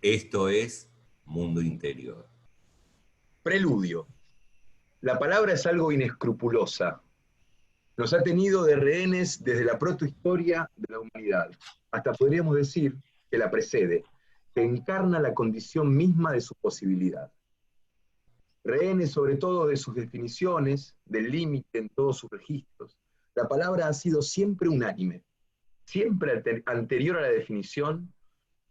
Esto es Mundo Interior. Preludio. La palabra es algo inescrupulosa. Nos ha tenido de rehenes desde la protohistoria de la humanidad. Hasta podríamos decir que la precede, que encarna la condición misma de su posibilidad. Rehenes sobre todo de sus definiciones, del límite en todos sus registros. La palabra ha sido siempre unánime, siempre anterior a la definición.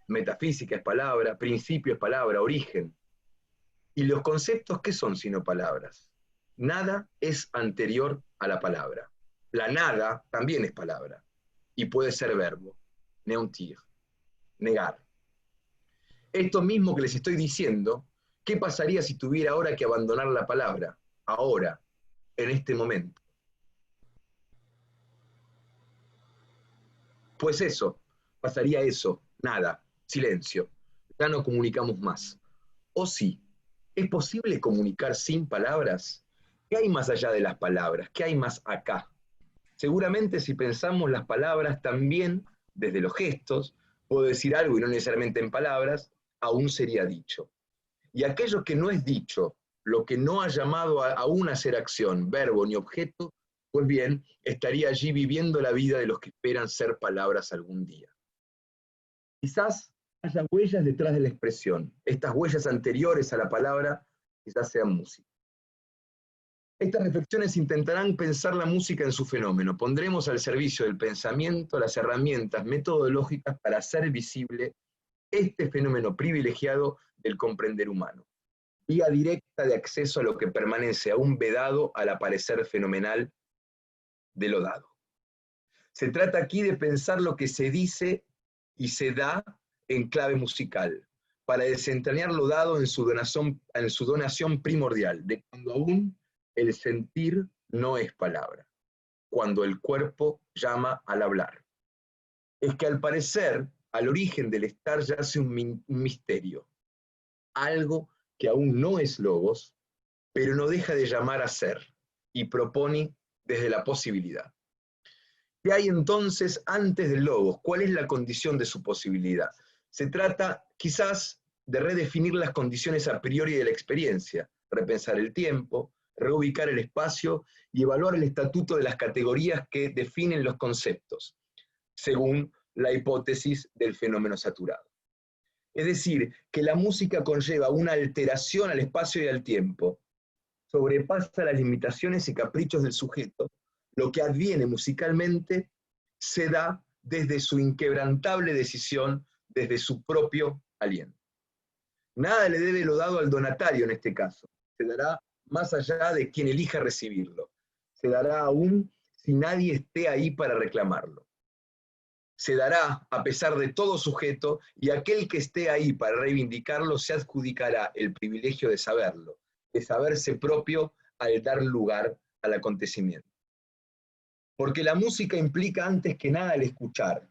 Metafísica es palabra, principio es palabra, origen. ¿Y los conceptos qué son sino palabras? Nada es anterior a la palabra. La nada también es palabra, y puede ser verbo, neuntir, negar. Esto mismo que les estoy diciendo, ¿qué pasaría si tuviera ahora que abandonar la palabra? Ahora, en este momento. Pues eso, pasaría eso, nada, silencio. Ya no comunicamos más. ¿O sí? ¿Es posible comunicar sin palabras? ¿Qué hay más allá de las palabras? ¿Qué hay más acá? Seguramente si pensamos las palabras también, desde los gestos, puedo decir algo y no necesariamente en palabras, aún sería dicho. Y aquello que no es dicho, lo que no ha llamado aún a ser acción, verbo ni objeto, pues bien, estaría allí viviendo la vida de los que esperan ser palabras algún día. Quizás haya huellas detrás de la expresión. Estas huellas anteriores a la palabra quizás sean música. Estas reflexiones intentarán pensar la música en su fenómeno. Pondremos al servicio del pensamiento las herramientas metodológicas para hacer visible este fenómeno privilegiado del comprender humano. Vía directa de acceso a lo que permanece aún vedado al aparecer fenomenal de lo dado. Se trata aquí de pensar lo que se dice y se da en clave musical, para desentrañar lo dado en su donación primordial, de cuando aún el sentir no es palabra, cuando el cuerpo llama al hablar. Es que al parecer, al origen del estar yace un misterio, algo que aún no es logos, pero no deja de llamar a ser, y propone desde la posibilidad. ¿Qué hay entonces antes del logos? ¿Cuál es la condición de su posibilidad? Se trata quizás de redefinir las condiciones a priori de la experiencia, repensar el tiempo, reubicar el espacio y evaluar el estatuto de las categorías que definen los conceptos, según la hipótesis del fenómeno saturado. Es decir, que la música conlleva una alteración al espacio y al tiempo, sobrepasa las limitaciones y caprichos del sujeto. Lo que adviene musicalmente se da desde su inquebrantable decisión, desde su propio aliento. Nada le debe lo dado al donatario en este caso. Se dará más allá de quien elija recibirlo. Se dará aún si nadie esté ahí para reclamarlo. Se dará a pesar de todo sujeto, y aquel que esté ahí para reivindicarlo se adjudicará el privilegio de saberlo, de saberse propio al dar lugar al acontecimiento. Porque la música implica antes que nada el escuchar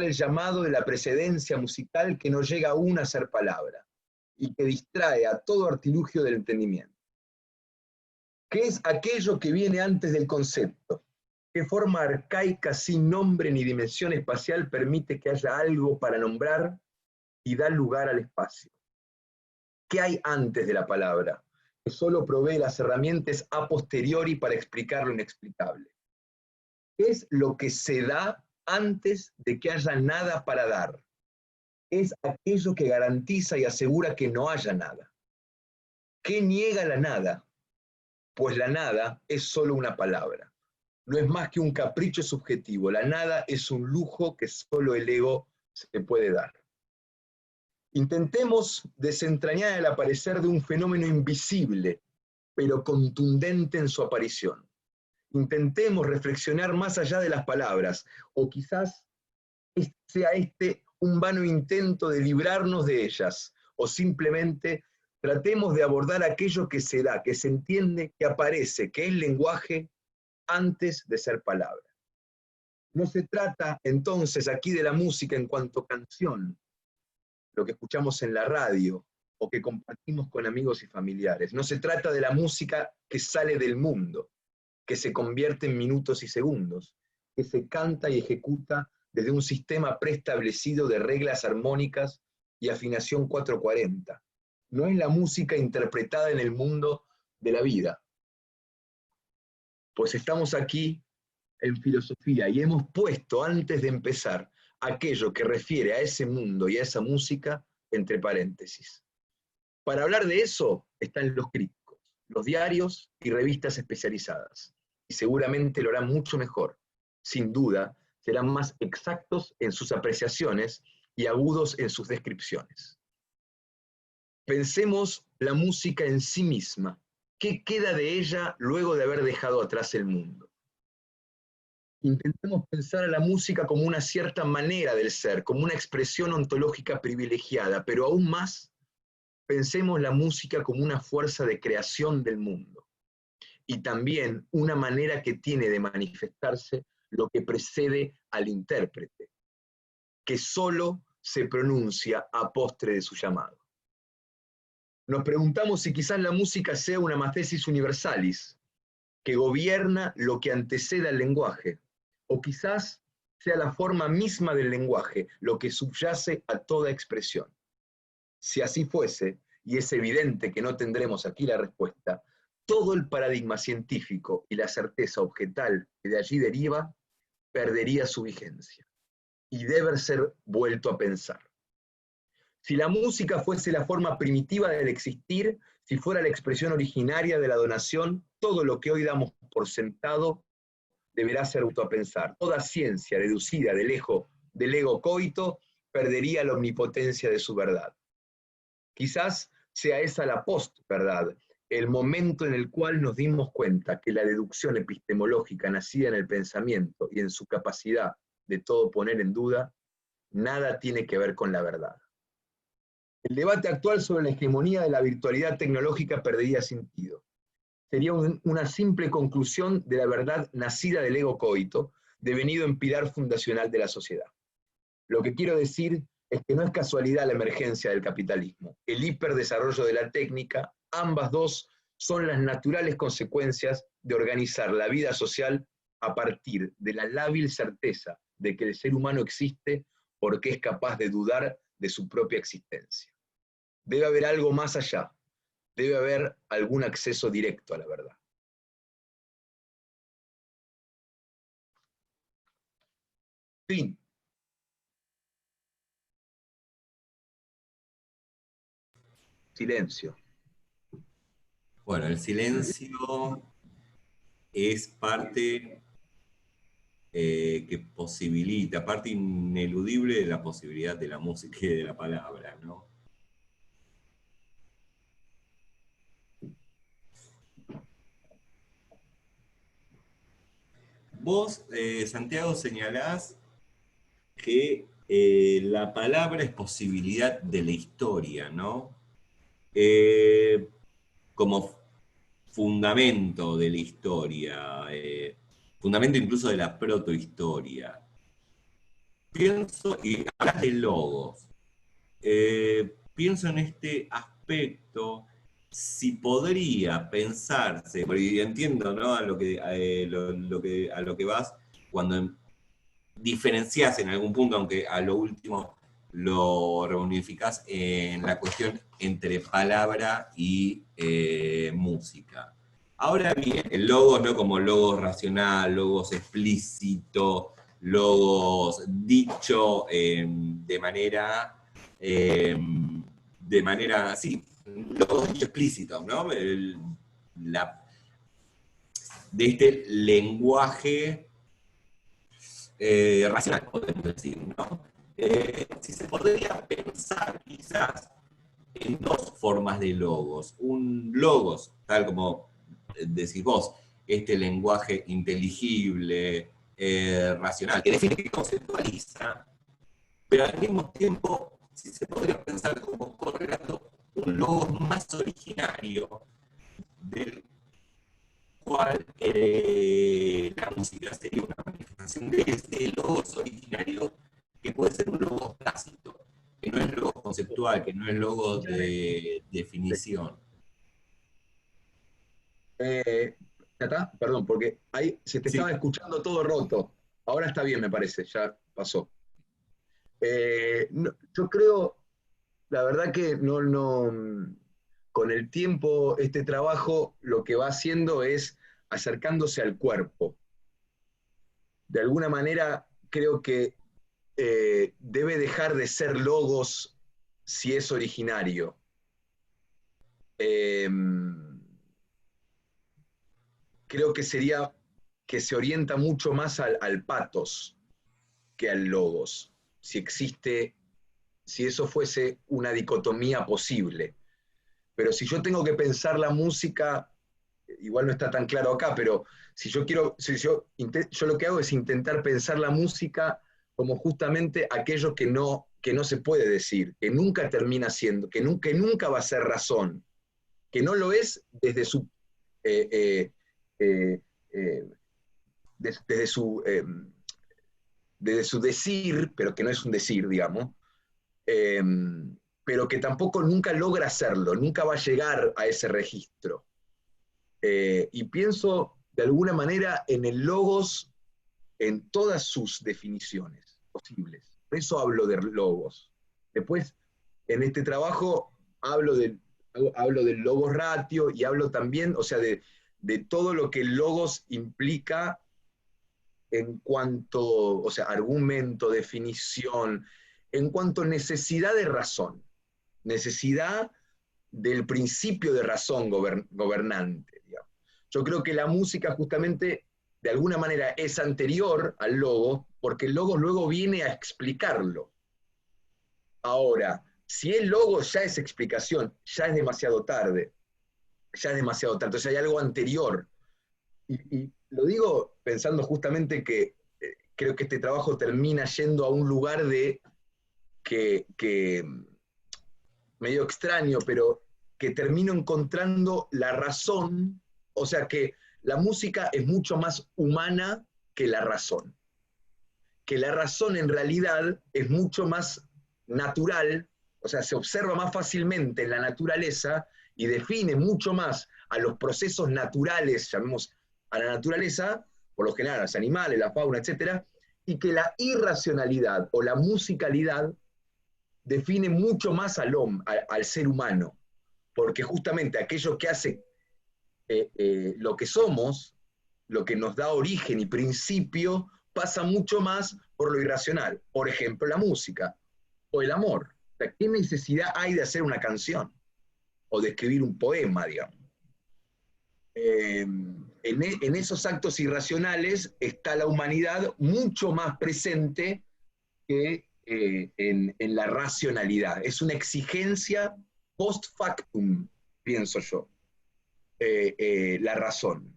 el llamado de la precedencia musical que no llega aún a ser palabra, y que distrae a todo artilugio del entendimiento. ¿Qué es aquello que viene antes del concepto? ¿Qué forma arcaica sin nombre ni dimensión espacial permite que haya algo para nombrar y da lugar al espacio? ¿Qué hay antes de la palabra? Que solo provee las herramientas a posteriori para explicar lo inexplicable. ¿Qué es lo que se da antes de que haya nada para dar? Es aquello que garantiza y asegura que no haya nada. ¿Qué niega la nada? Pues la nada es solo una palabra. No es más que un capricho subjetivo. La nada es un lujo que solo el ego se puede dar. Intentemos desentrañar el aparecer de un fenómeno invisible, pero contundente en su aparición. Intentemos reflexionar más allá de las palabras, o quizás sea este un vano intento de librarnos de ellas, o simplemente tratemos de abordar aquello que se da, que se entiende, que aparece, que es lenguaje antes de ser palabra. No se trata entonces aquí de la música en cuanto canción, lo que escuchamos en la radio o que compartimos con amigos y familiares. No se trata de la música que sale del mundo, que se convierte en minutos y segundos, que se canta y ejecuta desde un sistema preestablecido de reglas armónicas y afinación 440. No es la música interpretada en el mundo de la vida. Pues estamos aquí en filosofía y hemos puesto antes de empezar aquello que refiere a ese mundo y a esa música entre paréntesis. Para hablar de eso están los críticos, los diarios y revistas especializadas. Y seguramente lo harán mucho mejor. Sin duda, serán más exactos en sus apreciaciones y agudos en sus descripciones. Pensemos la música en sí misma. ¿Qué queda de ella luego de haber dejado atrás el mundo? Intentemos pensar a la música como una cierta manera del ser, como una expresión ontológica privilegiada, pero aún más, pensemos la música como una fuerza de creación del mundo, y también una manera que tiene de manifestarse lo que precede al intérprete, que solo se pronuncia a postre de su llamado. Nos preguntamos si quizás la música sea una mathesis universalis, que gobierna lo que antecede al lenguaje, o quizás sea la forma misma del lenguaje, lo que subyace a toda expresión. Si así fuese, y es evidente que no tendremos aquí la respuesta, todo el paradigma científico y la certeza objetal que de allí deriva perdería su vigencia, y debe ser vuelto a pensar. Si la música fuese la forma primitiva del existir, si fuera la expresión originaria de la donación, todo lo que hoy damos por sentado deberá ser vuelto a pensar. Toda ciencia deducida del ego coito perdería la omnipotencia de su verdad. Quizás sea esa la post-verdad, el momento en el cual nos dimos cuenta que la deducción epistemológica nacida en el pensamiento y en su capacidad de todo poner en duda, nada tiene que ver con la verdad. El debate actual sobre la hegemonía de la virtualidad tecnológica perdería sentido. Sería una simple conclusión de la verdad nacida del ego coito, devenido en pilar fundacional de la sociedad. Lo que quiero decir es que no es casualidad la emergencia del capitalismo, el hiperdesarrollo de la técnica, ambas dos son las naturales consecuencias de organizar la vida social a partir de la lábil certeza de que el ser humano existe porque es capaz de dudar de su propia existencia. Debe haber algo más allá, debe haber algún acceso directo a la verdad. Fin. Silencio. Bueno, el silencio es parte que posibilita, parte ineludible de la posibilidad de la música y de la palabra, ¿no? Vos, Santiago, señalás que la palabra es posibilidad de la historia, ¿no? Como fundamento de la historia, fundamento incluso de la protohistoria. Pienso, y hablas de logos, pienso en este aspecto, si podría pensarse, porque entiendo, ¿no? A lo que vas, cuando diferencias en algún punto, aunque a lo último lo reunificás en la cuestión entre palabra y música. Ahora bien, el logos no como logos racional, logos explícito, logos dicho de manera, sí, logos dicho explícito, ¿no? De este lenguaje racional, podemos decir, ¿no? Si se podría pensar quizás en dos formas de logos. Un logos, tal como decís vos, este lenguaje inteligible, racional, que define, que conceptualiza, pero al mismo tiempo, si se podría pensar como correlato, un logos más originario, del cual la música sería una manifestación de ese logos originario, que puede ser un logos tácito, que no es logos conceptual, que no es logos de definición. Perdón, porque ahí se te Sí, estaba escuchando todo roto. Ahora está bien, me parece, ya pasó. Yo creo la verdad que con el tiempo este trabajo lo que va haciendo es acercándose al cuerpo. De alguna manera creo que debe dejar de ser logos si es originario. Eh, Creo que sería que se orienta mucho más al patos que al logos, si existe, si eso fuese una dicotomía posible. Pero si yo tengo que pensar la música, igual no está tan claro acá, pero si yo lo que hago es intentar pensar la música como justamente aquello que no se puede decir, que nunca termina siendo, que nunca va a ser razón, que no lo es eh, eh, eh, eh, desde desde su decir, pero que no es un decir, digamos, eh, pero que tampoco nunca logra hacerlo, nunca va a llegar a ese registro. Y pienso de alguna manera en el logos en todas sus definiciones posibles. Por eso hablo de logos. Después, en este trabajo, hablo del logos ratio y hablo también, o sea, de todo lo que el logos implica en cuanto, o sea, argumento, definición, en cuanto a necesidad de razón, necesidad del principio de razón gobernante. Digamos. Yo creo que la música justamente de alguna manera es anterior al logo, porque el logo luego viene a explicarlo. Ahora, si el logo ya es explicación, ya es demasiado tarde, ya es demasiado tarde, entonces hay algo anterior. Y lo digo pensando justamente que creo que este trabajo termina yendo a un lugar de que medio extraño, pero que termino encontrando la razón, o sea que la música es mucho más humana que la razón en realidad es mucho más natural, o sea, se observa más fácilmente en la naturaleza y define mucho más a los procesos naturales, llamemos a la naturaleza, por lo general a los animales, la fauna, etcétera, y que la irracionalidad o la musicalidad define mucho más al ser humano, porque justamente aquello que hace lo que somos, lo que nos da origen y principio, pasa mucho más por lo irracional. Por ejemplo, la música o el amor. O sea, ¿qué necesidad hay de hacer una canción o de escribir un poema, digamos? En esos actos irracionales está la humanidad mucho más presente que en la racionalidad. Es una exigencia post factum, pienso yo, la razón.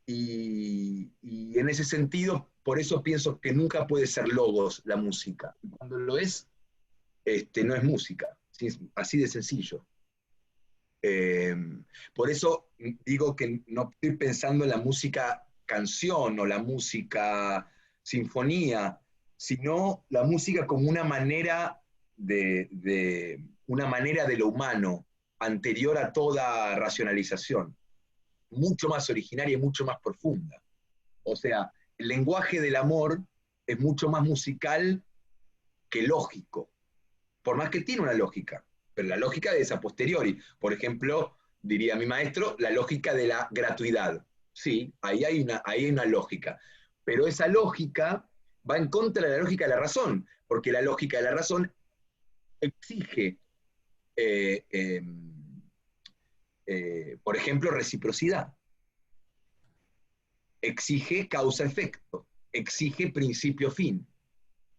Y en ese sentido, por eso pienso que nunca puede ser logos la música. Cuando lo es, no es música, ¿sí? Así de sencillo. Eh, por eso digo que no estoy pensando en la música canción o la música sinfonía, sino la música como una manera de lo humano, anterior a toda racionalización, mucho más originaria y mucho más profunda. O sea, el lenguaje del amor es mucho más musical que lógico, por más que tiene una lógica, pero la lógica es a posteriori. Por ejemplo, diría mi maestro, la lógica de la gratuidad. Sí, ahí hay una lógica, pero esa lógica va en contra de la lógica de la razón, porque la lógica de la razón exige, eh, eh, por ejemplo, reciprocidad, exige causa-efecto, exige principio-fin.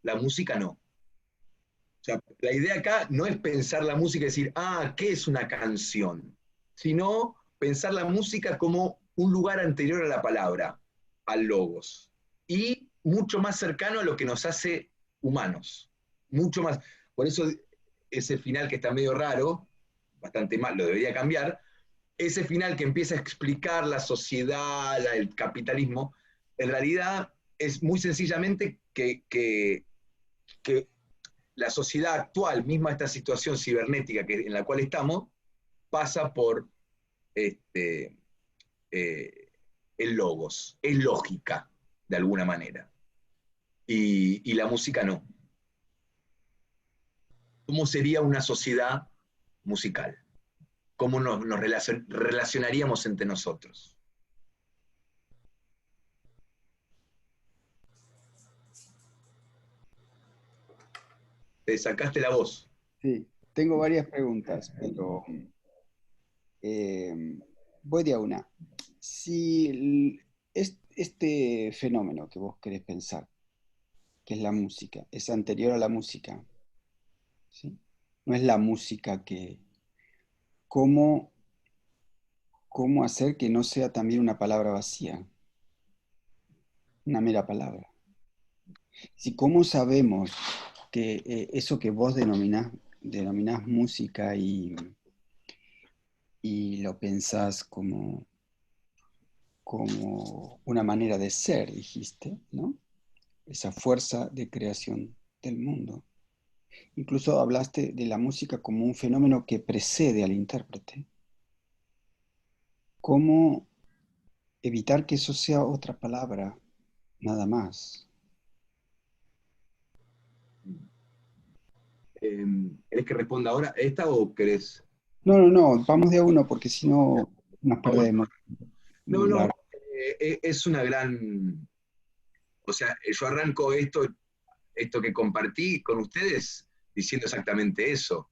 La música no. O sea, la idea acá no es pensar la música y decir, ah, ¿qué es una canción? Sino pensar la música como un lugar anterior a la palabra, al logos, y mucho más cercano a lo que nos hace humanos. Mucho más. Por eso ese final que está medio raro, bastante mal, lo debería cambiar, ese final que empieza a explicar la sociedad, el capitalismo, en realidad es muy sencillamente que la sociedad actual, misma esta situación cibernética en la cual estamos, pasa por este, el logos, es lógica, de alguna manera. Y la música no. ¿cómo sería una sociedad musical? ¿Cómo nos relacionaríamos entre nosotros? Te sacaste la voz. Sí, tengo varias preguntas, pero voy de a una. Si este fenómeno que vos querés pensar, que es la música, es anterior a la música, ¿sí? No es la música que... ¿Cómo, cómo hacer que no sea también una palabra vacía, una mera palabra? Si, ¿cómo sabemos que eso que vos denominás música y lo pensás como una manera de ser, dijiste, ¿no? Esa fuerza de creación del mundo. Incluso hablaste de la música como un fenómeno que precede al intérprete. ¿Cómo evitar que eso sea otra palabra, nada más? ¿Querés que responda ahora esta o querés? No, no, no, vamos de a uno porque si no nos Vamos. perdemos. No, Muy no, largo. es una gran... O sea, yo arranco esto que compartí con ustedes diciendo exactamente eso.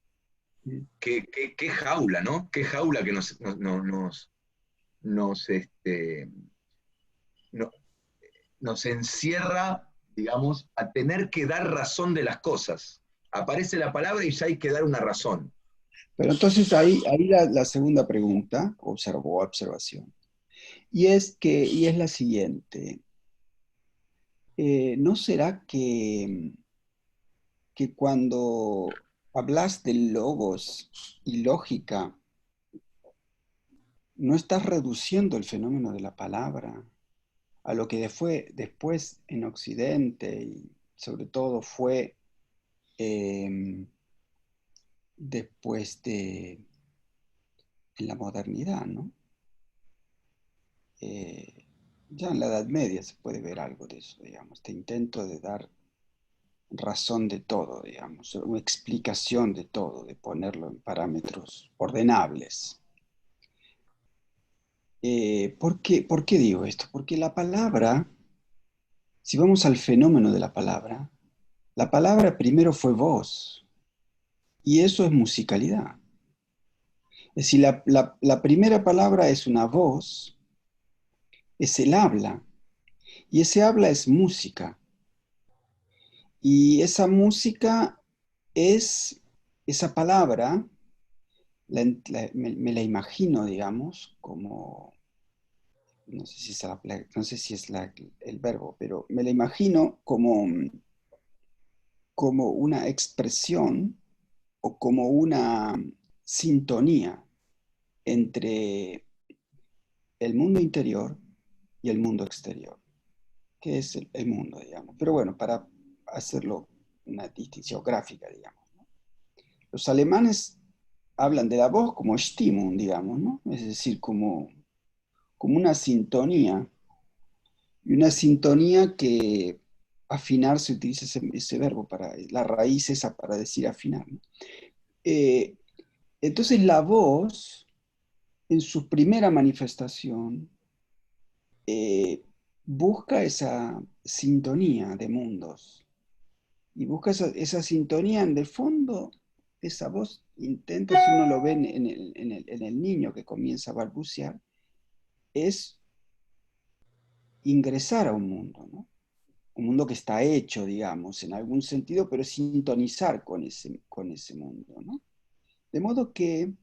Qué jaula, ¿no? Qué jaula que nos, no- nos encierra, digamos, a tener que dar razón de las cosas. Aparece la palabra y ya hay que dar una razón. Pero entonces ahí la segunda pregunta, observación, y es la siguiente. ¿No será que cuando hablas de logos y lógica, no estás reduciendo el fenómeno de la palabra a lo que después en Occidente y sobre todo fue eh, después en la modernidad, ¿no? Ya en la Edad Media se puede ver algo de eso, digamos, este intento de dar razón de todo, digamos, una explicación de todo, de ponerlo en parámetros ordenables. Por qué digo esto? Porque la palabra, si vamos al fenómeno de la palabra primero fue voz, y eso es musicalidad. Es decir, la primera palabra es una voz, es el habla, y ese habla es música. Y esa música es, esa palabra, me la imagino, digamos, como, no sé si es, no sé si es el verbo, pero me la imagino como una expresión o como una sintonía entre el mundo interior y el mundo exterior, que es el mundo, digamos. Pero bueno, para hacerlo una distinción gráfica, digamos. Los alemanes hablan de la voz como Stimmung, digamos, ¿no? Es decir, como una sintonía, y una sintonía que afinar se utiliza ese verbo, para la raíz esa para decir afinar, ¿no? Eh, entonces la voz, en su primera manifestación, eh, busca esa sintonía de mundos, y busca esa sintonía en el fondo. Esa voz intenta, si uno lo ve en el niño que comienza a balbucear, es ingresar a un mundo, ¿no? Un mundo que está hecho, digamos, en algún sentido, pero sintonizar con ese mundo, ¿no? De modo que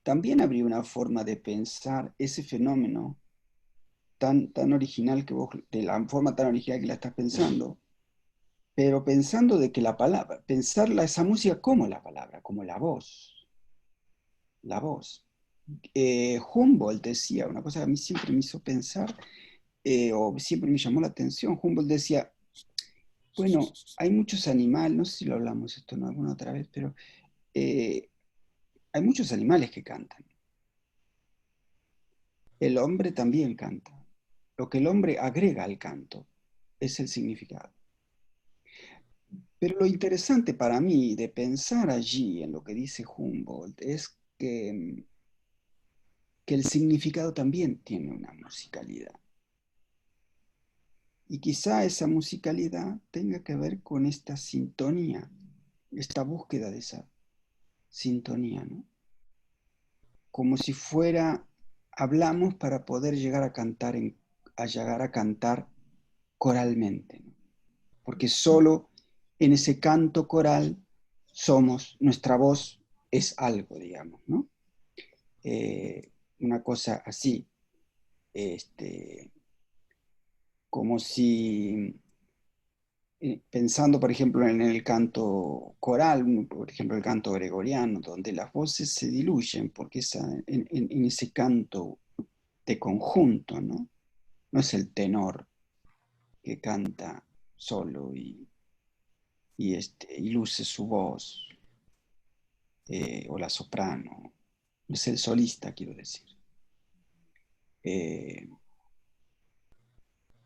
también habría una forma de pensar ese fenómeno tan original que vos, de la forma tan original que la estás pensando, pero pensando de que la palabra, pensarla esa música como la palabra, como la voz, la voz. Humboldt decía una cosa que a mí siempre me hizo pensar, o siempre me llamó la atención. Humboldt decía, bueno, hay muchos animales, no sé si lo hablamos esto ¿no? alguna otra vez, pero hay muchos animales que cantan. El hombre también canta. Lo que el hombre agrega al canto es el significado. Pero lo interesante para mí de pensar allí en lo que dice Humboldt es que el significado también tiene una musicalidad. Y quizá esa musicalidad tenga que ver con esta sintonía, esta búsqueda de esa sintonía, ¿no? Como si fuera, hablamos para poder llegar a cantar, a llegar a cantar coralmente, ¿no? Porque solo en ese canto coral somos, nuestra voz es algo, digamos, ¿no? Una cosa así, como si, pensando, por ejemplo, en el canto coral, por ejemplo, el canto gregoriano, donde las voces se diluyen, porque en ese canto de conjunto, ¿no? No es el tenor que canta solo y luce su voz, o la soprano, no es el solista, quiero decir. Eh,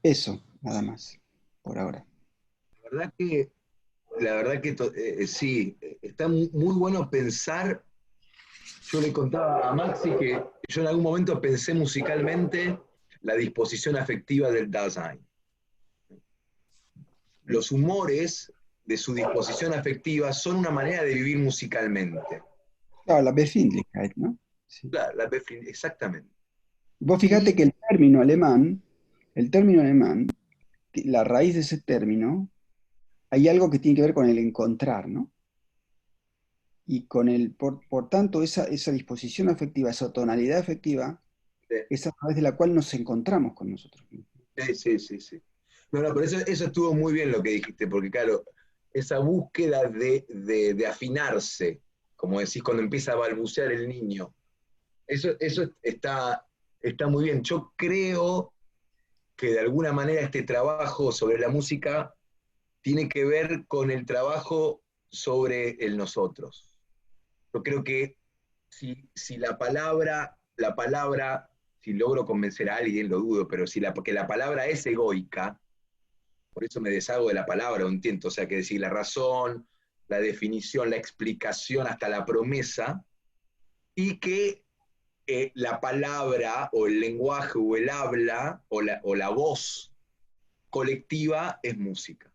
Eso, nada más, por ahora. La verdad que, sí, está muy bueno pensar. Yo le contaba a Maxi que yo en algún momento pensé musicalmente la disposición afectiva del Dasein. Los humores de su disposición afectiva son una manera de vivir musicalmente. Claro, la Befindlichkeit, ¿no? Sí. Exactamente. Vos Y fíjate que el término alemán, la raíz de ese término, hay algo que tiene que ver con el encontrar, ¿no? Y con por tanto, esa disposición afectiva, esa tonalidad afectiva, es a través de la cual nos encontramos con nosotros mismos. sí, sí, sí, sí. No, no, pero eso estuvo muy bien lo que dijiste, porque claro, esa búsqueda de afinarse, como decís, cuando empieza a balbucear el niño, eso está muy bien. Yo creo que de alguna manera este trabajo sobre la música tiene que ver con el trabajo sobre el nosotros. Yo creo que si si logro convencer a alguien, lo dudo, pero porque la palabra es egoica, por eso me deshago de la palabra, o intento, o sea, que decir la razón, la definición, la explicación, hasta la promesa, y que la palabra o el lenguaje o el habla o la voz colectiva es música.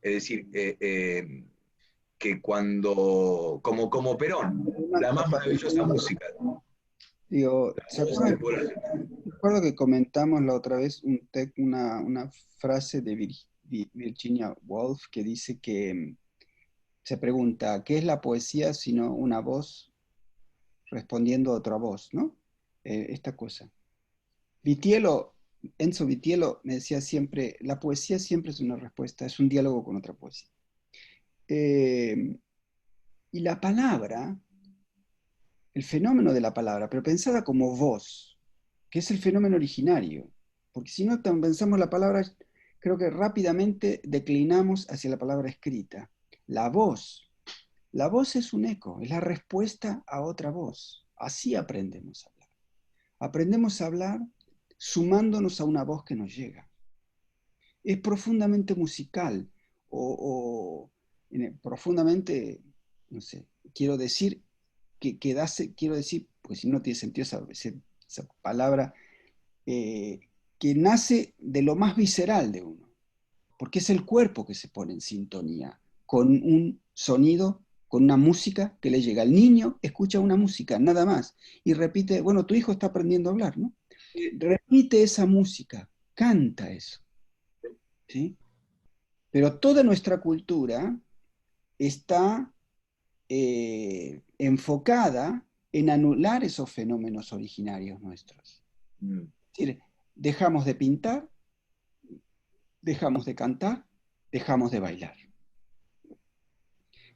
Es decir, que como Perón, la más maravillosa música. Digo, La música del pueblo argentino. recuerdo que comentamos la otra vez una frase de Virginia Woolf que dice que se pregunta, ¿qué es la poesía sino una voz respondiendo a otra voz, ¿no? Esta cosa. Vitiello, Enzo Vitiello me decía siempre, la poesía siempre es una respuesta, es un diálogo con otra poesía. Eh, y la palabra, el fenómeno de la palabra, pero pensada como voz, que es el fenómeno originario, porque si no pensamos la palabra, creo que rápidamente declinamos hacia la palabra escrita. La voz es un eco, es la respuesta a otra voz. Así aprendemos a hablar. Aprendemos a hablar sumándonos a una voz que nos llega. Es profundamente musical profundamente, no sé, quiero decir quiero decir, porque si no tiene sentido esa palabra, que nace de lo más visceral de uno, porque es el cuerpo que se pone en sintonía con un sonido, con una música que le llega. El niño escucha una música, nada más, y repite, bueno, tu hijo está aprendiendo a hablar, ¿no? Repite esa música, canta eso, ¿sí? Pero toda nuestra cultura está enfocada en anular esos fenómenos originarios nuestros. Mm. Es decir, dejamos de pintar, dejamos de cantar, dejamos de bailar.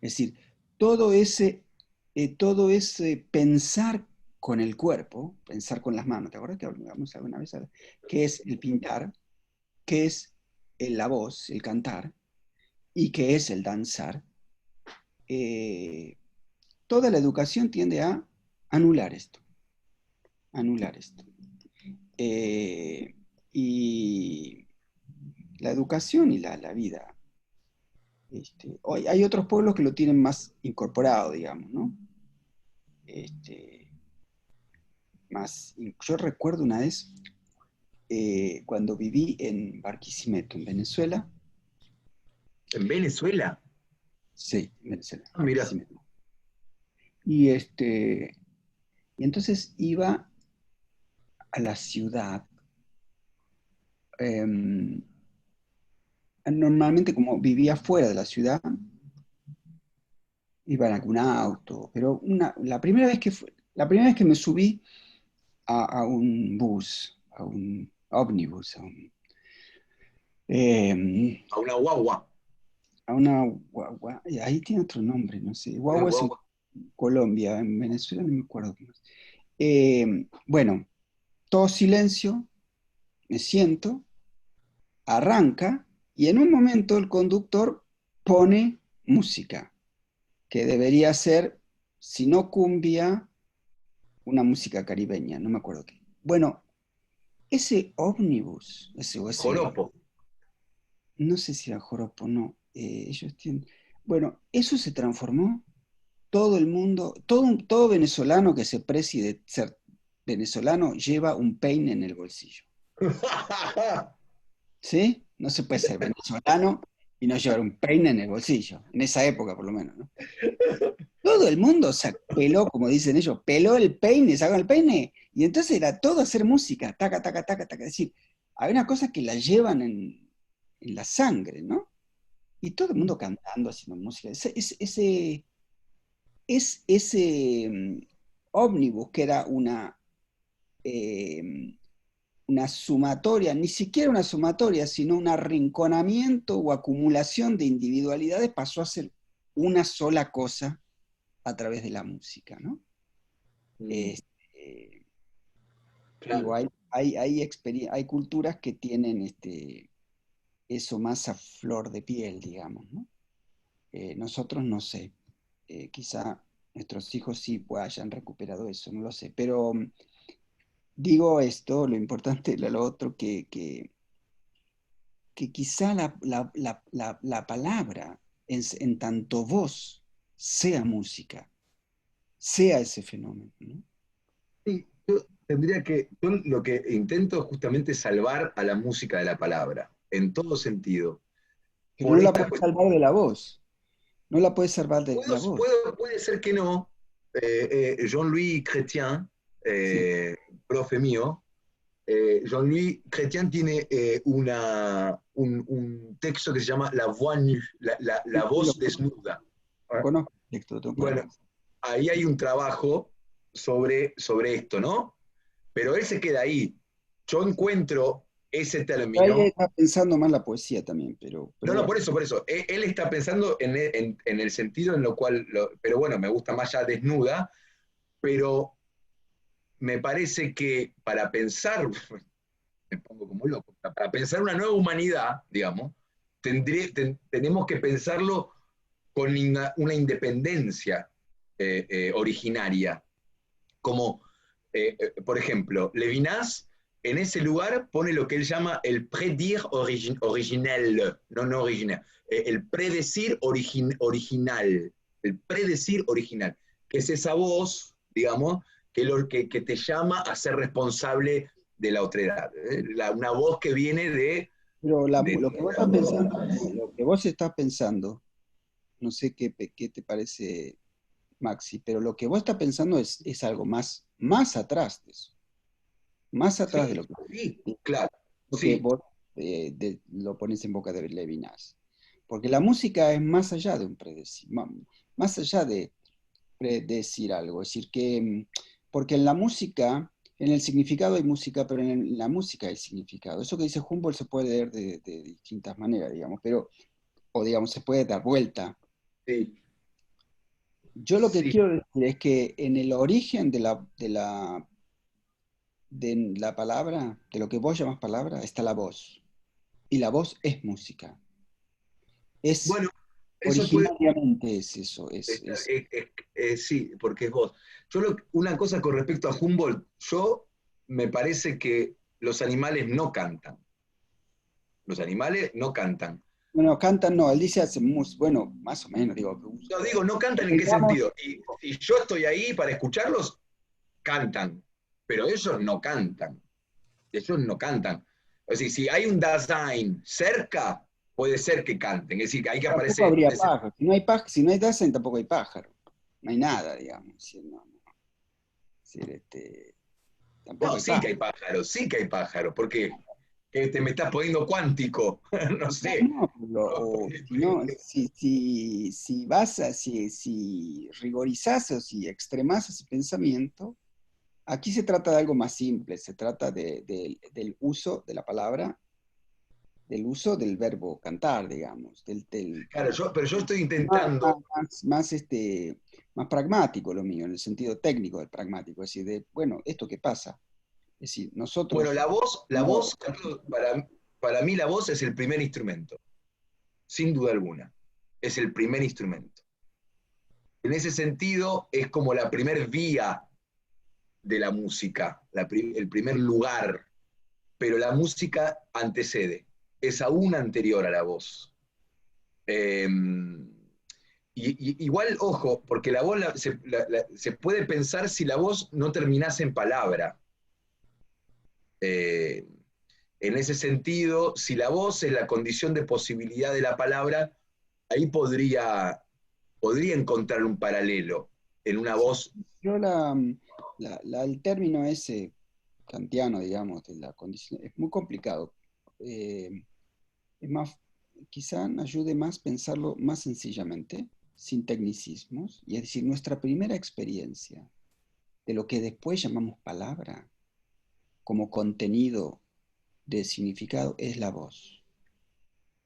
Es decir, todo ese pensar con el cuerpo, pensar con las manos, ¿te acuerdas que hablamos alguna vez? ¿Qué es el pintar? ¿Qué es la voz, el cantar? ¿Y qué es el danzar? Eh, Toda la educación tiende a anular esto, anular esto. Y la educación y la vida Hoy hay otros pueblos que lo tienen más incorporado, digamos, ¿no? Este, yo recuerdo una vez, cuando viví en Barquisimeto, en Venezuela. ¿En Venezuela? Sí, en Venezuela, Ah, mira. Barquisimeto. Y entonces iba a la ciudad. em, Normalmente, como vivía fuera de la ciudad, iba en algún auto, pero la primera vez que me subí a un bus, a un ómnibus, em, A una guagua. a una guagua, ahí tiene otro nombre, no sé, Una guagua es en guagua. Colombia, en Venezuela no me acuerdo cómo es. Bueno, todo silencio, me siento, arranca y en un momento el conductor pone música, que debería ser, si no cumbia, una música caribeña, no me acuerdo qué. Bueno, ese ómnibus, Joropo. no sé si era joropo, no, ellos tienen, bueno, eso se transformó, todo el mundo, todo venezolano que se precie de ser venezolano lleva un peine en el bolsillo, ¿sí? No se puede ser venezolano y no llevar un peine en el bolsillo, en esa época por lo menos, ¿no? Todo el mundo se peló, como dicen ellos, peló el peine, sacó el peine, y entonces era todo hacer música, taca, taca, taca, taca. Es decir, hay una cosa que la llevan en la sangre, ¿no? Y todo el mundo cantando, haciendo música. Ese ómnibus, que era eh, una sumatoria, ni siquiera una sumatoria, sino un arrinconamiento o acumulación de individualidades, pasó a ser una sola cosa a través de la música, ¿no? Este, Digo, Claro. hay culturas que tienen eso más a flor de piel, digamos, ¿no? Nosotros no sé, quizá nuestros hijos sí pues, hayan recuperado eso, no lo sé, pero digo esto, lo importante, lo otro, que quizá la palabra, en tanto voz, sea música, sea ese fenómeno, ¿no? Sí, yo lo que intento es justamente salvar a la música de la palabra, en todo sentido. Pero Por no la esta puedes cuestión, salvar de la voz, no la puedes salvar de la voz, puede ser que no. Jean-Louis Chrétien, sí. profe mío, Jean-Louis Chrétien tiene un texto que se llama La voix nue, Sí, la sí, voz desnuda. lo conozco, Héctor, lo tengo claro. Bueno, ahí hay un trabajo sobre esto, ¿no? Pero él se queda ahí. Yo encuentro ese Ahí término. está pensando más la poesía también, No, pero no, bueno. por eso. Él está pensando en el sentido en lo cual, pero bueno, me gusta más ya desnuda, pero me parece que para pensar, me pongo como loco, para pensar una nueva humanidad, digamos, tenemos que pensarlo con una independencia originaria. Como, por ejemplo, Levinas en ese lugar pone lo que él llama el prédire original, no original, el predecir original, el predecir original, que es esa voz, digamos, que te llama a ser responsable de la otredad. Una voz que viene Pero de lo que vos estás pensando, lo que vos estás pensando, no sé qué te parece, Maxi, pero lo que vos estás pensando es algo más atrás de eso, más atrás de Sí, sí, claro, lo que sí, vos lo pones en boca de Levinas. Porque la música es más allá de un predecir, más allá de predecir algo. Es decir, porque en la música, en el significado hay música, pero en la música hay significado. Eso que dice Humboldt se puede leer de distintas maneras, digamos, o digamos, se puede dar vuelta. sí, Yo lo que sí. quiero decir es que en el origen de la palabra, de lo que vos llamás palabra, está la voz. Y la voz es música. Es Bueno, eso puede, originariamente es eso, sí, porque es vos. Una cosa con respecto a Humboldt, yo me parece que los animales no cantan. Los animales no cantan. Bueno, cantan no, él dice bueno, más o menos, digo. No digo, no cantan en qué Digamos, sentido. Y si yo estoy ahí para escucharlos, cantan. Pero ellos no cantan. Ellos no cantan. Es decir, si hay un Dasein cerca, puede ser que canten. Es decir, que hay que tampoco aparecer. habría pájaro. Si no hay Dasein, tampoco hay pájaro. No hay nada, digamos. Sí, no, no. Sí, tampoco No, hay sí que pájaro. hay pájaros, sí que hay pájaros. ¿Por qué? Que te me estás poniendo cuántico. No No, sé. no, o si no, si rigorizás o si extremás ese pensamiento, aquí se trata de algo más simple, se trata del uso de la palabra, del uso del verbo cantar, digamos, Claro, pero yo estoy más, intentando. más pragmático lo mío, en el sentido técnico del pragmático, es decir, bueno, esto que pasa, es decir, Bueno, nosotros, la no, voz, para mí la voz es el primer instrumento, sin duda alguna. Es el primer instrumento. En ese sentido, es como la primer vía de la música, el primer lugar, pero la música antecede, es aún anterior a la voz. Eh, igual, ojo, porque la voz se puede pensar si la voz no terminase en palabra. Eh, en ese sentido, si la voz es la condición de posibilidad de la palabra, ahí podría encontrar un paralelo en una sí, voz. yo el término ese kantiano, digamos, de la condición, es muy complicado. Es más, quizá ayude más pensarlo más sencillamente, sin tecnicismos, y es decir, nuestra primera experiencia de lo que después llamamos palabra como contenido de significado es la voz,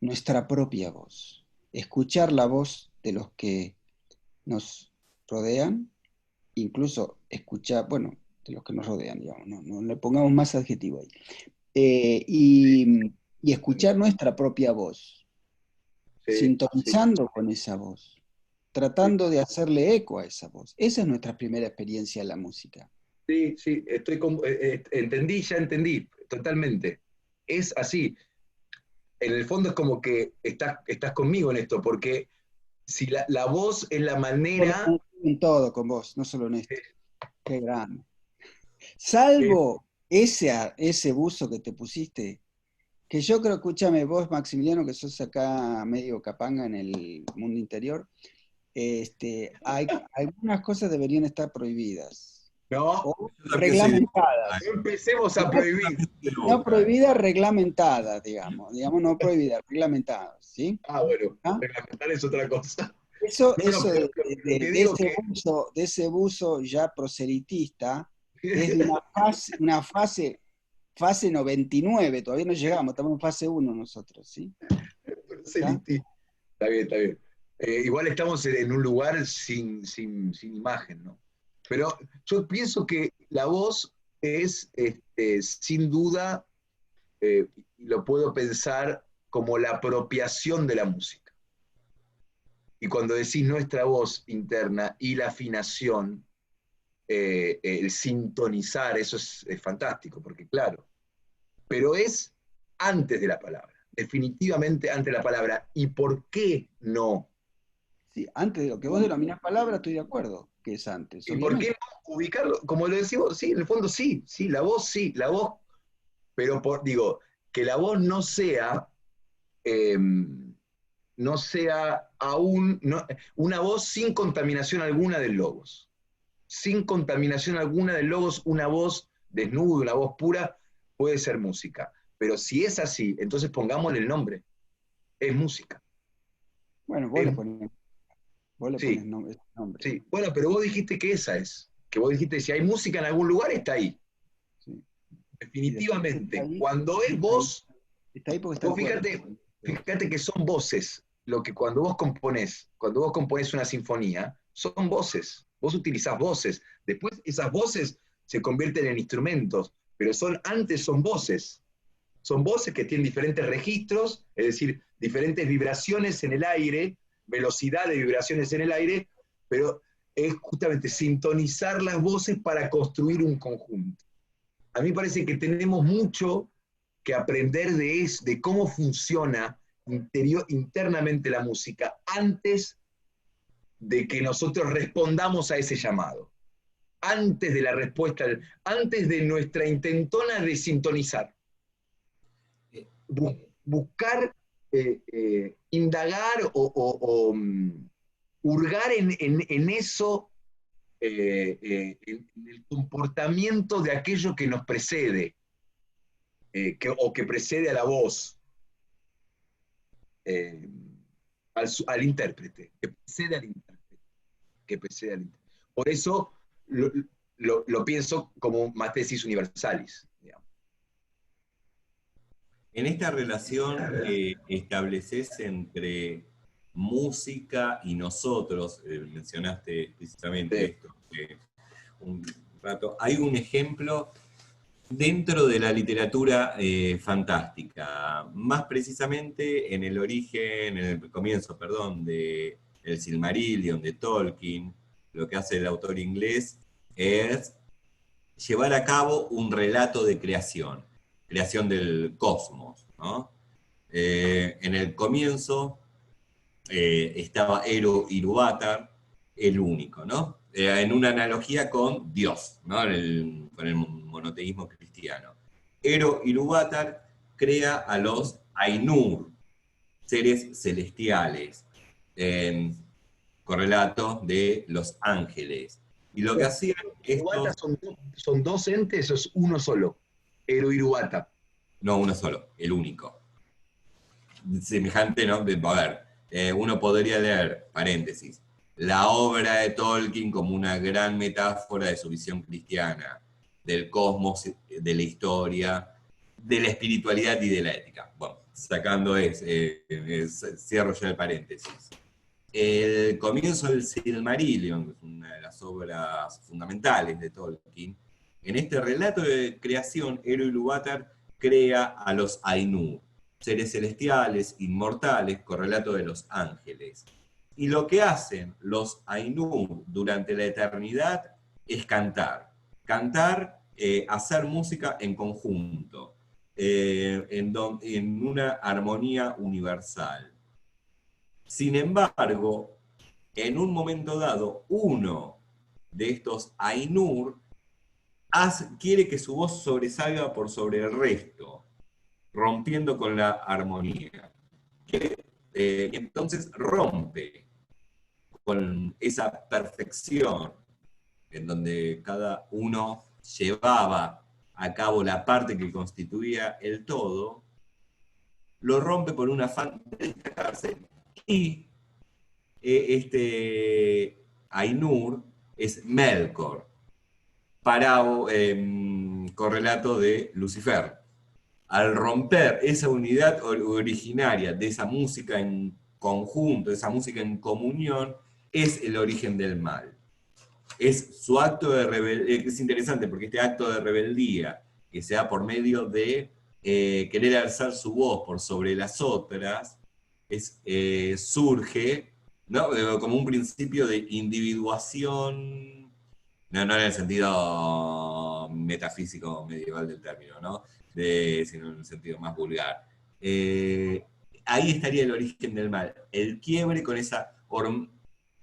nuestra propia voz. Escuchar la voz de los que nos rodean, incluso escuchar, bueno, de los que nos rodean, digamos, no le pongamos más adjetivo ahí. Y escuchar nuestra propia voz, Sí, sí, sintonizando con esa voz, sí, tratando de hacerle eco a esa voz. Esa es nuestra primera experiencia en la música. sí, sí, entendí, ya entendí, totalmente. Es así. En el fondo es como que estás conmigo en esto, porque si la voz es la manera. En todo con vos, no solo en esto. Qué grande. eh, Salvo ese buzo que te pusiste, que yo creo, escúchame, vos, Maximiliano, que sos acá medio capanga en el mundo interior, algunas cosas deberían estar prohibidas no, o Yo también soy de... reglamentadas. no empecemos Si a no, prohibir. de no Boca. prohibidas, reglamentadas, digamos, no prohibidas, reglamentadas, ¿sí? Ah, bueno, ¿Ah? reglamentar es otra cosa. Eso, No, no, eso pero de, lo que digo que. de ese buzo ya proselitista es de una fase 99, todavía no llegamos, estamos en fase 1 nosotros, ¿sí? ¿Está? Está bien, está bien. Igual estamos en un lugar sin imagen, ¿no? Pero yo pienso que la voz es, sin duda, y lo puedo pensar como la apropiación de la música. Y cuando decís nuestra voz interna y la afinación, el sintonizar, eso es fantástico, porque claro, pero es antes de la palabra, definitivamente antes de la palabra. ¿Y por qué no? Sí, antes de lo que vos denominás palabra, estoy de acuerdo que es antes, ¿Y por qué obviamente. no ubicarlo? Como lo decimos, sí, en el fondo sí, la voz, pero digo, que la voz eh, no sea aún, una voz sin contaminación alguna del logos. Sin contaminación alguna del logos, una voz desnuda, una voz pura, puede ser música. Pero si es así, entonces pongámosle el nombre. Es música. Bueno, Es, vos le pones sí, nombre. sí. Bueno, pero vos dijiste que esa es. Que vos dijiste, si hay música en algún lugar, está ahí. ¿Sí? Y después Definitivamente. Cuando es voz, está ahí porque está vos el cuerpo. fíjate que son voces. Lo que cuando vos componés una sinfonía, son voces. Vos utilizás voces. Después esas voces se convierten en instrumentos, pero antes son voces. Son voces que tienen diferentes registros, es decir, diferentes vibraciones en el aire, velocidad de vibraciones en el aire, pero es justamente sintonizar las voces para construir un conjunto. A mí parece que tenemos mucho que aprender de cómo funciona internamente la música antes de que nosotros respondamos a ese llamado, antes de la respuesta, antes de nuestra intentona de sintonizar. Buscar, indagar o hurgar en eso, en el comportamiento de aquello que nos precede, o que precede a la voz, al intérprete, que precede al intérprete, que precede al intérprete. Por eso lo pienso como matesis universalis, digamos. En esta relación que estableces entre música y nosotros, mencionaste explícitamente esto un rato, hay un ejemplo dentro de la literatura fantástica, más precisamente en el origen, en el comienzo, perdón, de el Silmarillion, de Tolkien. Lo que hace el autor inglés es llevar a cabo un relato de creación del cosmos, ¿no? En el comienzo estaba Eru Ilúvatar, el único, ¿no? En una analogía con Dios, ¿no? Con el monoteísmo cristiano. Eru Ilúvatar crea a los Ainur, seres celestiales, correlato de los ángeles. Y lo que hacían estos... ¿Son dos entes o es uno solo? Eru Ilúvatar. No, uno solo, el único. Semejante, ¿no? A ver, uno podría leer, paréntesis, la obra de Tolkien como una gran metáfora de su visión cristiana, del cosmos, de la historia, de la espiritualidad y de la ética. Bueno, sacando cierro ya el paréntesis. El comienzo del Silmarillion, que es una de las obras fundamentales de Tolkien, en este relato de creación, Eru Ilúvatar crea a los Ainur, seres celestiales, inmortales, correlato de los ángeles. Y lo que hacen los Ainur durante la eternidad es cantar. Cantar, hacer música en conjunto, en una armonía universal. Sin embargo, en un momento dado, uno de estos Ainur quiere que su voz sobresalga por sobre el resto, rompiendo con la armonía. Entonces rompe con esa perfección en donde cada uno llevaba a cabo la parte que constituía el todo, lo rompe por un afán de destacarse. Y este Ainur es Melkor, correlato de Lucifer. Al romper esa unidad originaria de esa música en conjunto, esa música en comunión, es el origen del mal. Es su acto de rebeldía. Es interesante porque este acto de rebeldía, que se da por medio de querer alzar su voz por sobre las otras, surge, ¿no? Como un principio de individuación, no en el sentido metafísico medieval del término, ¿no? Sino en un sentido más vulgar. Ahí estaría el origen del mal, el quiebre con esa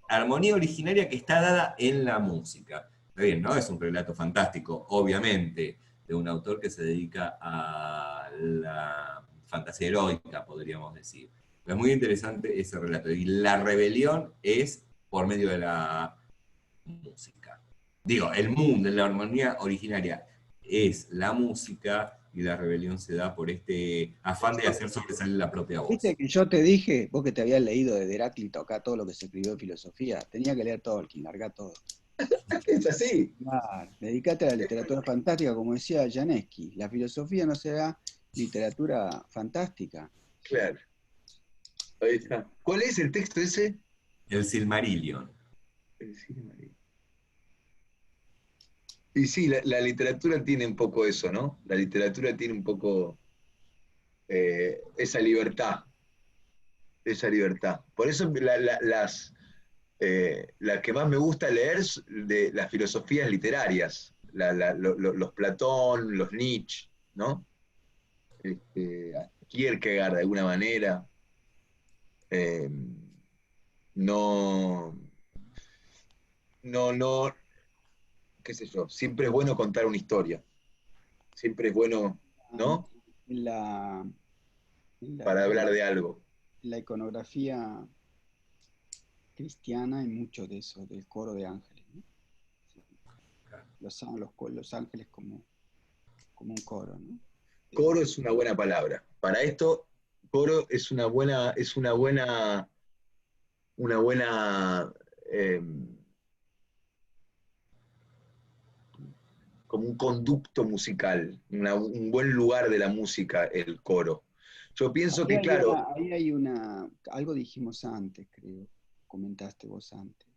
armonía originaria que está dada en la música. Está bien, ¿no? Es un relato fantástico, obviamente, de un autor que se dedica a la fantasía heroica, podríamos decir. Pero es muy interesante ese relato. Y la rebelión es por medio de la música. Digo, el mundo, la armonía originaria es la música, y la rebelión se da por este afán de hacer sobresalir la propia voz. Viste que yo te dije, vos que te habías leído de Heráclito acá todo lo que se escribió en filosofía, tenía que leer Tolkien, largá todo. Es así. Dedicate a la literatura fantástica, como decía Janeski. La filosofía no será literatura fantástica. Claro. Ahí está. ¿Cuál es el texto ese? El Silmarillion. El Silmarillion. Y sí, la literatura tiene un poco eso, ¿no? La literatura tiene un poco esa libertad. Esa libertad. Por eso la que más me gusta leer es de las filosofías literarias. Los Platón, los Nietzsche, ¿no? Kierkegaard de alguna manera. Eh, no, no, qué sé yo, siempre es bueno contar una historia, siempre es bueno, ¿no? En la, en la, Para bueno, hablar de algo. en la iconografía cristiana hay mucho de eso, del coro de ángeles, ¿no? Sí, los ángeles como un coro, ¿no? Coro es una buena palabra. Para esto, coro es una buena, eh, como un conducto musical, un buen lugar de la música, el coro. Yo pienso que, claro, ahí hay algo dijimos antes, creo, comentaste vos antes,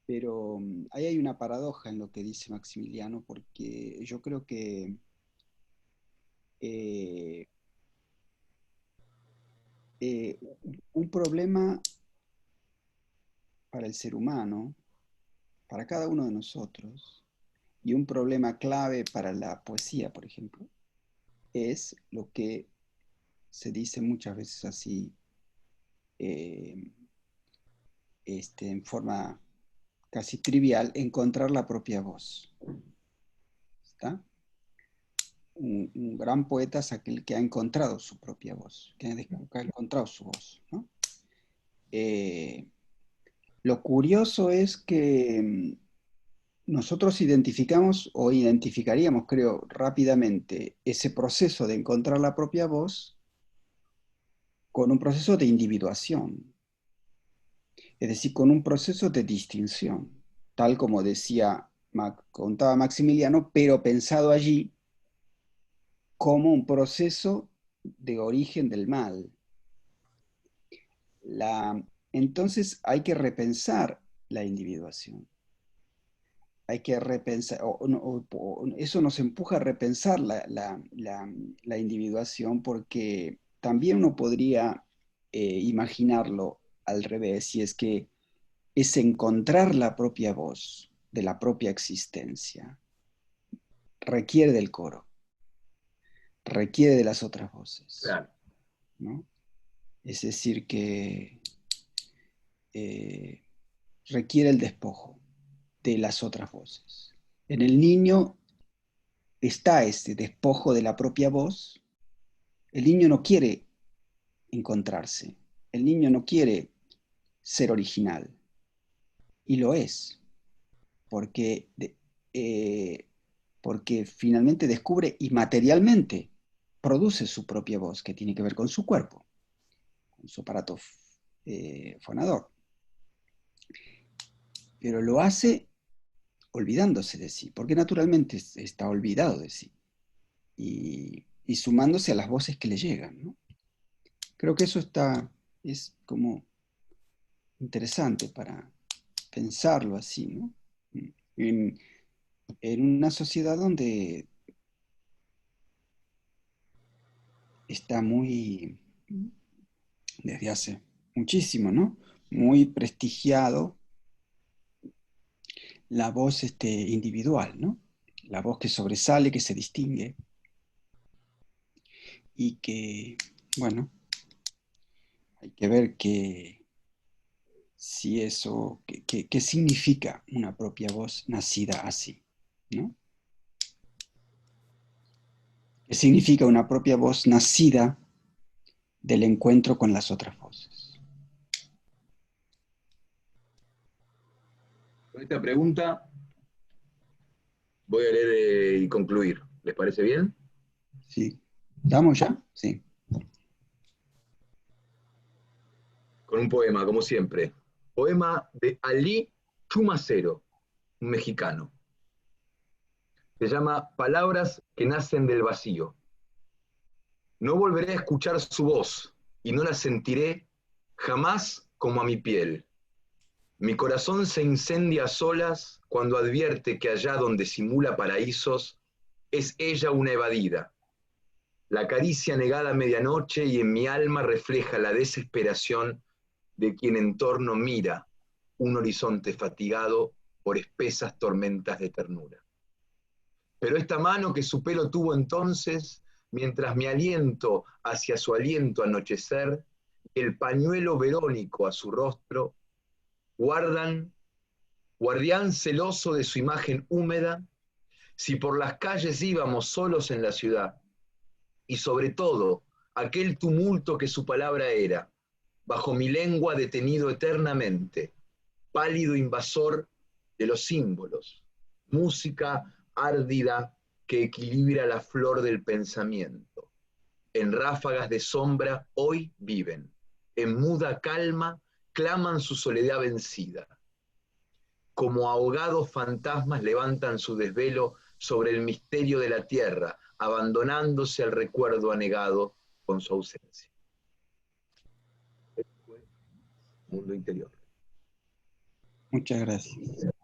pero ahí hay una paradoja en lo que dice Maximiliano, porque yo creo que eh, eh, un problema para el ser humano, para cada uno de nosotros, y un problema clave para la poesía, por ejemplo, es lo que se dice muchas veces así, eh, en forma casi trivial, encontrar la propia voz. ¿Está? Un gran poeta es aquel que ha encontrado su propia voz, que ha encontrado su voz, ¿no? Eh, lo curioso es que nosotros identificamos o identificaríamos, creo, rápidamente ese proceso de encontrar la propia voz con un proceso de individuación, es decir, con un proceso de distinción, tal como decía, contaba Maximiliano, pero pensado allí como un proceso de origen del mal. Entonces hay que repensar la individuación. Hay que repensar, eso nos empuja a repensar la individuación, porque también uno podría imaginarlo al revés, y es que es encontrar la propia voz de la propia existencia. Requiere del coro, requiere de las otras voces, claro, ¿no? Es decir, que eh, requiere el despojo de las otras voces. En el niño está ese despojo de la propia voz. El niño no quiere encontrarse, el niño no quiere ser original, y lo es, porque, eh, porque finalmente descubre y materialmente produce su propia voz, que tiene que ver con su cuerpo, con su aparato fonador. Pero lo hace olvidándose de sí, porque naturalmente está olvidado de sí, y sumándose a las voces que le llegan, ¿no? Creo que eso es como interesante para pensarlo así, ¿no? En, en una sociedad donde está muy, desde hace muchísimo, ¿no? Muy prestigiado la voz individual, ¿no? La voz que sobresale, que se distingue, y que, bueno, hay que ver si eso, qué significa una propia voz nacida así, ¿no? ¿Qué significa una propia voz nacida del encuentro con las otras voces? con esta pregunta voy a leer y concluir. ¿Les parece bien? ¿Sí? ¿Damos ya? Sí. Con un poema, como siempre. Poema de Ali Chumacero, un mexicano. Se llama Palabras que nacen del vacío. No volveré a escuchar su voz y no la sentiré jamás como a mi piel. Mi corazón se incendia a solas cuando advierte que allá donde simula paraísos es ella una evadida. La caricia negada a medianoche y en mi alma refleja la desesperación de quien en torno mira un horizonte fatigado por espesas tormentas de ternura. Pero esta mano que su pelo tuvo entonces, mientras mi aliento hacia su aliento anochecer, y el pañuelo verónico a su rostro, guardián celoso de su imagen húmeda, si por las calles íbamos solos en la ciudad, y sobre todo aquel tumulto que su palabra era, bajo mi lengua detenido eternamente, pálido invasor de los símbolos, música árdida que equilibra la flor del pensamiento. En ráfagas de sombra hoy viven, en muda calma claman su soledad vencida. Como ahogados fantasmas levantan su desvelo sobre el misterio de la tierra, abandonándose al recuerdo anegado con su ausencia. Mundo interior. Muchas gracias.